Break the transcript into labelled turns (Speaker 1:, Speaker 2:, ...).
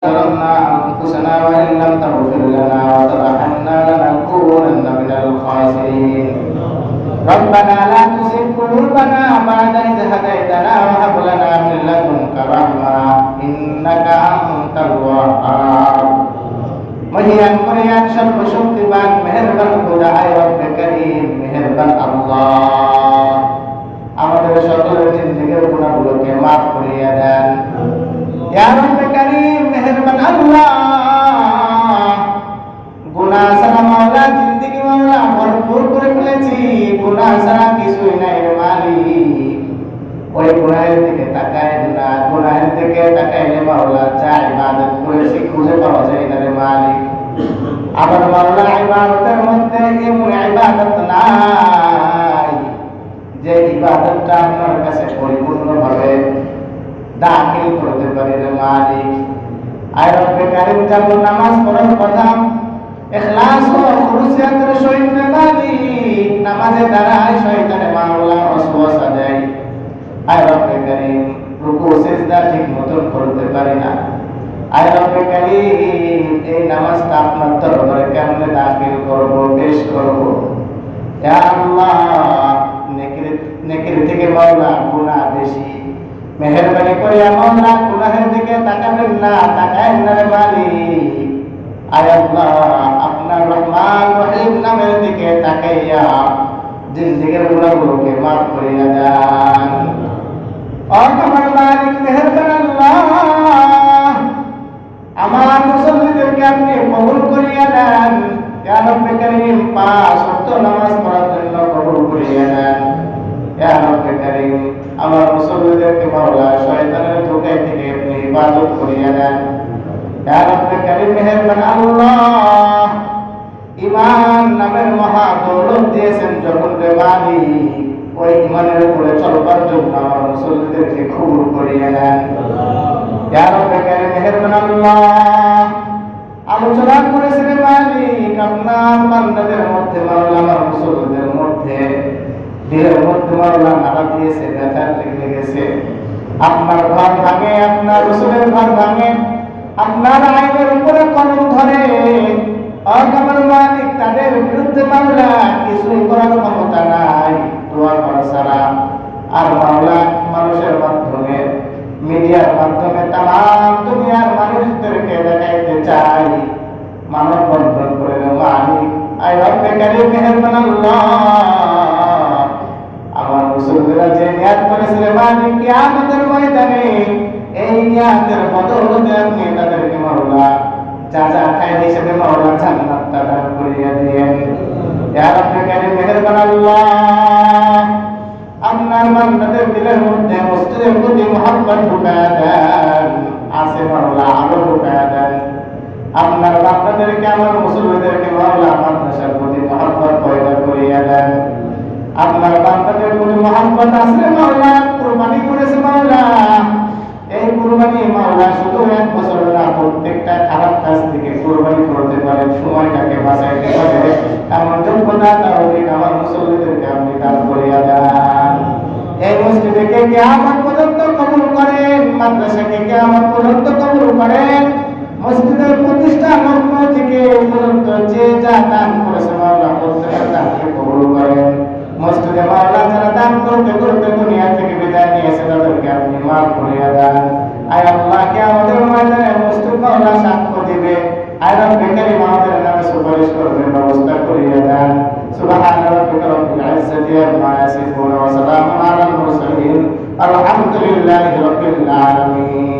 Speaker 1: ظلمنا أنفسنا وإن لم تغفر لنا وترحمنا لنكونن من الخاسرين. ربنا لا تزغ قلوبنا بعد إذ هديتنا وهب لنا من لدنك رحمة إنك أنت الوهاب. মহিয়ান মহিয়ান সর্বশক্তিমান মেহেরবান খোদায় রব্বে করিম মেহেরবান আল্লাহ আমাদের সকলের জিন্দেগীর গুনাহগুলোকে মাফ করিয়া দেন। ইয়া রব্বে করিম মেহেরবান আল্লাহ গুনাহ ছাড়া মাওলা জিন্দেগী মাওলা ভরপুর করে ফেলেছি, গুনাহ ছাড়া কিছুই নাই রে মালিক। ওই গুনাহের দিকে তাকায় না, গুনাহের দিকে তাকাইলে মাওলা যা ইবাদত করেছি খুঁজে পাওয়া যায় না রে মালিক। আবার মাওলা ইবাদতের মধ্যে এমন ইবাদত নাই যে ইবাদতটা আপনার কাছে পরিপূর্ণভাবে দাখিল করতে পারে রে মালিক। আয় রব্বে কারীম যেমন নামাজ পড়ার কথা ইখলাস ও খুলুসিয়াতের সহিত রে মালিক, নামাজের দ্বারাই শয়তানে মাওলা ওয়াসওয়াসা দেয়। আয় রব্বে কারীম রুকু সিজদা ঠিক মতন করতে পারি না। আয় রব্বে কারীম এই নামাজটা আপনার দরবারে কেমনে দাখিল করব, পেশ করব? ইয়া আল্লাহ নেকির থেকে মাওলা গুনাহ বেশি, মেহেরবানি করে মাওলা গুনাহের দিকে তাকাবেন না, তাকায়েন না রে মালিক। আয় আল্লাহ আপনার রহমান রহিম নামের দিকে তাকাইয়া জিন্দেগীর গুনাহগুলোকে মাফ করিয়া দেন। আমার মালিক মেহেরবান আল্লাহ আমার মুসল্লিদেরকে আপনি কবুল করিয়া দেন। ইয়া রব্বে কারীম পাঁচ ওয়াক্ত নামাজ পড়ার জন্য কবুল করিয়া দেন। ইয়া রব্বে কারীম আমার মুসল্লিদেরকে মাওলা শয়তানের ধোঁকা থেকে আপনি হেফাজত করিয়া দেন। ইয়া রব্বে কারীম মেহেরবান আল্লাহ ঈমান নামের মহা দৌলত দিয়েছেন যখন রে মালিক, ওই ঈমানের উপরে চলবার জন্য আমার মুসল্লিদেরকে কবুল করিয়া দেন। ইয়া রব্বে কারীম মেহেরবান আল্লাহ আলোচনা করেছেন মালিক আপনার বান্দাদের মধ্যে মাওলা আমার মুসল্লিদের মধ্যে দিলের মধ্যে মাওলা নাড়া দিয়েছে, ব্যথা লেগে গেছে। আপনার ঘর ভাঙে, আপনার রাসূলের ঘর ভাঙে, আপনার আইনের উপরে কলম ধরে আমার মালিক তাদের বিরুদ্ধে মাওলা কিছুই করার ক্ষমতা নাই দোয়া করা ছাড়া। আর মাওলা মানুষের মাধ্যমে মিডিয়ার মাধ্যমে তাম দুনিয়ার মানুষদেরকে দেখাইতে চাই মানব বন্ধন করে মালিক। আয় রব্বে কারীম মেহেরবান আল্লাহ আমার মুসলমানরা যে নিয়াত করেছিল মালিক কিয়ামতের ময়দানে এই নিয়াতের বদৌলতে আপনি তাদেরকে মাওলা যা যা খায় হিসেবে মাওলা জান্নাতটা দান করিয়া দিয়েন। ইয়া রব্বে কারীম মেহেরবান আল্লাহ আপনার বান্দাদের দিলের মধ্যে মসজিদের প্রতি মহব্বত ঢুকায়া দেন, আছে মাওলা আলো ঢুকায়া দেন। আপনার বান্দাদেরকে আমার মুসলমানদেরকে মাওলা মাদ্রাসার প্রতি মহব্বত পয়দা করিয়া দেন। আপনার বান্দাদের প্রতি মহব্বত আছে মাওলা, কুরবানি করেছে মাওলা, এই কুরবানি মাওলা শুধু এক বছর না প্রত্যেকটা খারাপ কাজ থেকে কুরবানি করতে পারে, সময়টাকে বাঁচাইতে পারে এমন যোগ্যতা তাওফিক আমার মুসলমানদেরকে আপনি দান করিয়া দেন। এই মসজিদকে কিয়ামত পর্যন্ত কবুল করেন, মাদ্রাসাকে কিয়ামত পর্যন্ত কবুল করেন, মসজিদের প্রতিষ্ঠা লগ্ন থেকে পর্যন্ত যে যা দান করেছে মাওলা প্রত্যেকটা দানকে কবুল করেন। মসজিদে মাওলা যারা দান করতে করতে দুনিয়া থেকে বিদায় নিয়েছে তাদেরকে আপনি মাফ করিয়া দেন। আয় আল্লাহ কিয়ামতের ময়দানে মসজিদ মাওলা সাক্ষ্য দিবে, আয় রব্বে কারীম আমাদের নামে সুপারিশ করবে, ব্যবস্থা করিয়া দেন। সুবহান রাব্বিকা রাব্বিল ইজ্জাতি আম্মা ইয়াসিফুন ওয়া সালামুন আলাল মুরসালিন আলহামদুলিল্লাহি রাব্বিল আলামিন।